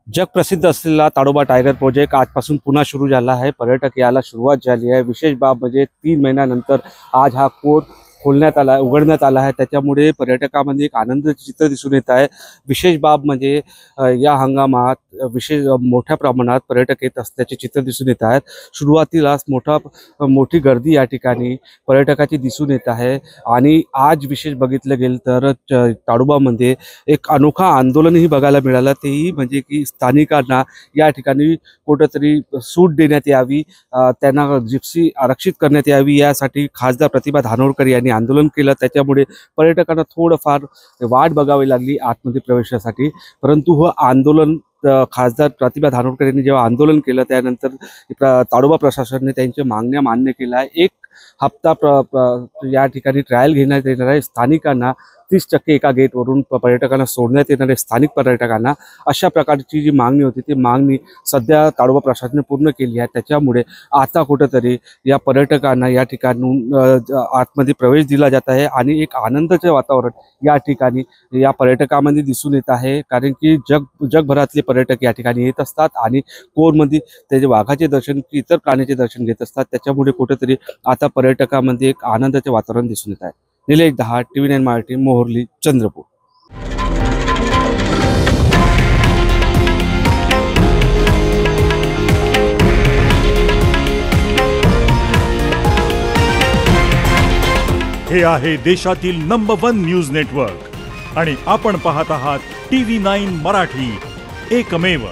जगप्रसिद्ध असलेला Tadoba tiger project आजपासून पुन्हा सुरू झाला आहे। पर्यटक यायला सुरुवात झाली आहे। विशेष बाब म्हणजे 3 महिन्यानंतर आज हा कोर उघडण्यात आला आहे। त्याच्यामुळे पर्यटकांमध्ये एक आनंदाचे चित्र दिसून येत आहे। विशेष बाब म्हणजे या हंगामात विशेष मोठ्या प्रमाणात पर्यटक येत असल्याचे चित्र दिसून येत आहेत। सुरुवातीलाच मोठी गर्दी या ठिकाणी पर्यटकाची दिसून येत आहे आणि आज विशेष बघितलं गेलं तर ताडोबामध्ये एक अनोखा आंदोलनही बघायला मिळालं। तेही म्हणजे की स्थानिकांना या ठिकाणी कुठेतरी सूट देण्यात यावी, त्यांना जिप्सी आरक्षित करण्यात यावी यासाठी खासदार प्रतिभा धानोरकर यांनी आंदोलन केलं। त्याच्यामुळे पर्यटकांना थोडंफार वाट बघावी लागली आतमध्ये प्रवेशासाठी, परंतु हे आंदोलन खासदार प्रतिभा धानोरकर यांनी जेव्हा आंदोलन केलं त्यानंतर ताडोबा प्रशासनाने त्यांच्या मागण्या मान्य केल्या आहे। 1 हप्ता या ठिकाणी ट्रायल घेण्यात येणार आहे। स्थानिकांना 30% एका गेटवरून पर्यटकांना सोडण्यात येणार आहे। स्थानिक पर्यटकांना अशा प्रकारची जी मागणी होती ती मागणी सध्या ताडोबा प्रशासनाने पूर्ण केली आहे। त्याच्यामुळे आता कुठेतरी या पर्यटकांना या ठिकाणून आतमध्ये प्रवेश दिला जात आहे आणि एक आनंदाचे वातावरण या ठिकाणी या पर्यटकांमध्ये दिसून येत आहे। कारण की जगभरातले पर्यटक या ठिकाणी येत असतात आणि कोरमध्ये त्याचे वाघाचे दर्शन, इतर प्राण्याचे दर्शन घेत असतात। त्याच्यामुळे कुठेतरी आता पर्यटकांमध्ये एक आनंदाचे वातावरण दिसून येत आहे। निलेश दहा, TV9 मराठी, मोहर्ली, चंद्रपूर। हे आहे देशातील नंबर 1 न्यूज नेटवर्क आणि आपण पाहत आहात TV9 मराठी, एकमेव।